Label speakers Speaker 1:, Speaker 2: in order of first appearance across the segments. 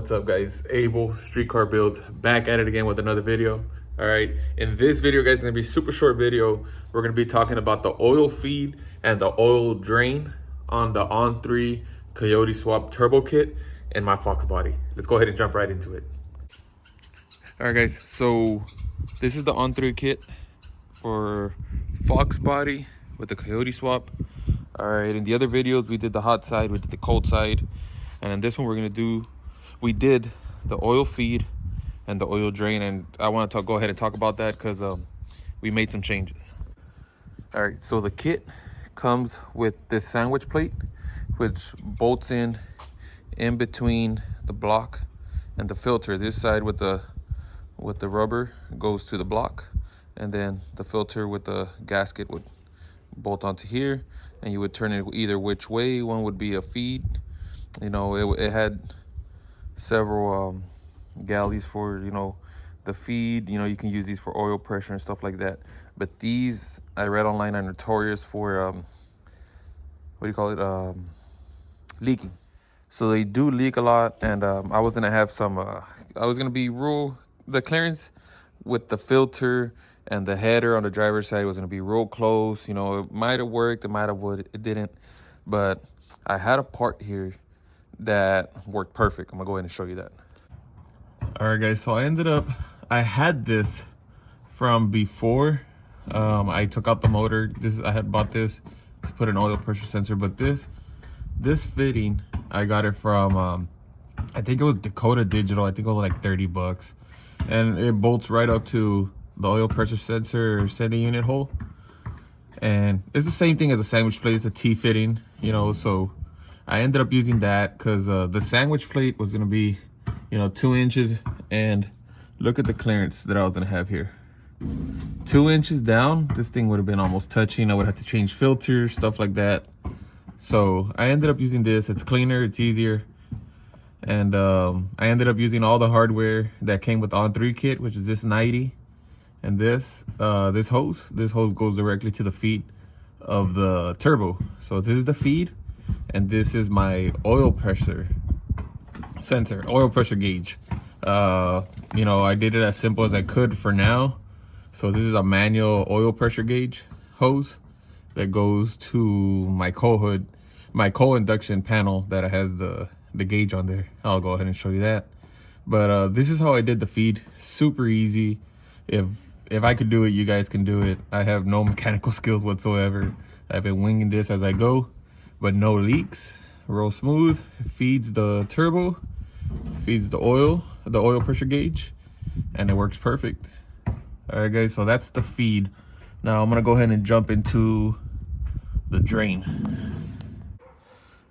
Speaker 1: What's up, guys? Abel, Streetcar Builds, back at it again with another video. All right, in this video, guys, it's gonna be a super short video. We're gonna be talking about the oil feed and the oil drain on the On3 Coyote Swap Turbo Kit and my Fox body. Let's go ahead and jump right into it. All right, guys, so this is the On3 kit for Fox body with the Coyote Swap. All right, in the other videos, we did the hot side, we did the cold side. And in this one, we did the oil feed and the oil drain. And I want to go ahead and talk about that because we made some changes. All right, so the kit comes with this sandwich plate, which bolts in between the block and the filter. This side with the rubber goes to the block, and then the filter with the gasket would bolt onto here, and you would turn it either which way. One would be a feed. You know, it had several galleys for, you know, the feed. You know, you can use these for oil pressure and stuff like that. But these, I read online, are notorious for what do you call it, leaking. So they do leak a lot, and I was gonna have some I was gonna be the clearance with the filter and the header on the driver's side was gonna be real close. You know, it might have worked, it didn't. But I had a part here that worked perfect. I'm gonna go ahead and show you that. All right, guys, so I had this from before. I took out the motor. I had bought this to put an oil pressure sensor, but this fitting, I got it from I think it was Dakota Digital. I think it was like 30 bucks, and it bolts right up to the oil pressure sensor sending unit hole. And it's the same thing as a sandwich plate. It's a T fitting, you know. So I ended up using that because the sandwich plate was gonna be, you know, 2 inches, and look at the clearance that I was gonna have here. 2 inches down, this thing would have been almost touching. I would have to change filters, stuff like that. So I ended up using this. It's cleaner, it's easier. And I ended up using all the hardware that came with the On3 kit, which is this 90 and this hose. This hose goes directly to the feed of the turbo. So this is the feed, and this is my oil pressure sensor, oil pressure gauge. You know, I did it as simple as I could for now. So this is a manual oil pressure gauge hose that goes to my co-induction panel that has the gauge on there. I'll go ahead and show you that. But this is how I did the feed. Super easy. If I could do it, you guys can do it. I have no mechanical skills whatsoever. I've been winging this as I go, but no leaks. Real smooth. It feeds the turbo, feeds the oil pressure gauge, and it works perfect. All right, guys, so that's the feed. Now I'm gonna go ahead and jump into the drain.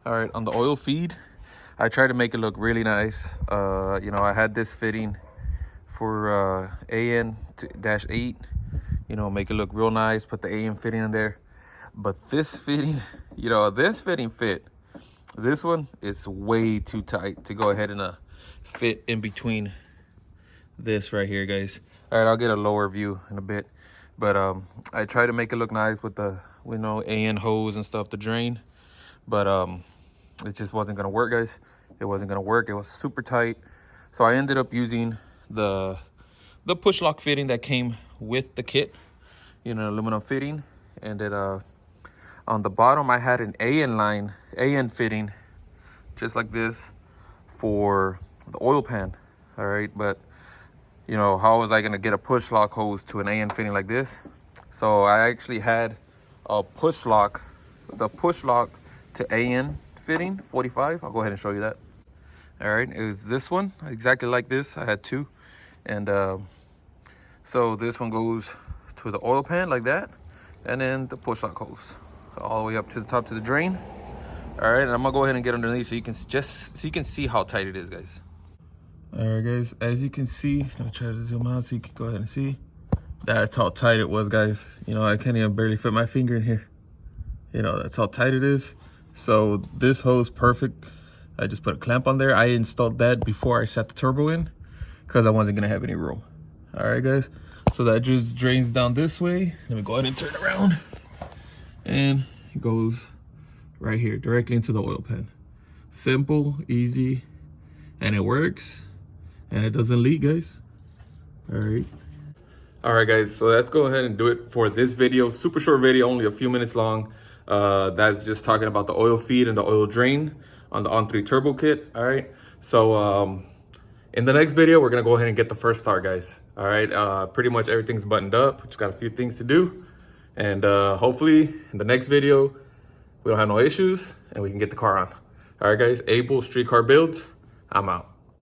Speaker 1: All right, on the oil feed, I tried to make it look really nice. You know, I had this fitting for AN-8, you know, make it look real nice, put the AN fitting in there. But this fitting, you know, this fitting fit. This one is way too tight to go ahead and fit in between this right here, guys. All right, I'll get a lower view in a bit. But I tried to make it look nice with the, you know, AN hose and stuff to drain. But it just wasn't gonna work, guys. It wasn't gonna work. It was super tight. So I ended up using the push lock fitting that came with the kit, you know, aluminum fitting. And then on the bottom, I had an AN fitting, just like this, for the oil pan. All right, but you know, how was I gonna get a push lock hose to an AN fitting like this? So I actually had a push lock, the push lock to AN fitting 45. I'll go ahead and show you that. All right, it was this one, exactly like this. I had two. And so this one goes to the oil pan like that, and then the push lock hose all the way up to the top to the drain. All right, and I'm gonna go ahead and get underneath so you can see how tight it is, guys. All right, guys, as you can see, let me try to zoom out so you can go ahead and see. That's how tight it was, guys. You know, I can't even barely fit my finger in here. You know, that's how tight it is. So this hose, perfect. I just put a clamp on there. I installed that before I set the turbo in because I wasn't gonna have any room. All right, guys, so that just drains down this way. Let me go ahead and turn around, and it goes right here directly into the oil pan. Simple, easy, and it works and it doesn't leak, guys. All right, guys, so let's go ahead and do it for this video. Super short video, only a few minutes long. That's just talking about the oil feed and the oil drain on the On3 turbo kit. All right, so in the next video, we're gonna go ahead and get the first start, guys. All right, pretty much everything's buttoned up. Just got a few things to do, and hopefully in the next video we don't have no issues and we can get the car on. All right, guys, Able Street Car Builds, I'm out.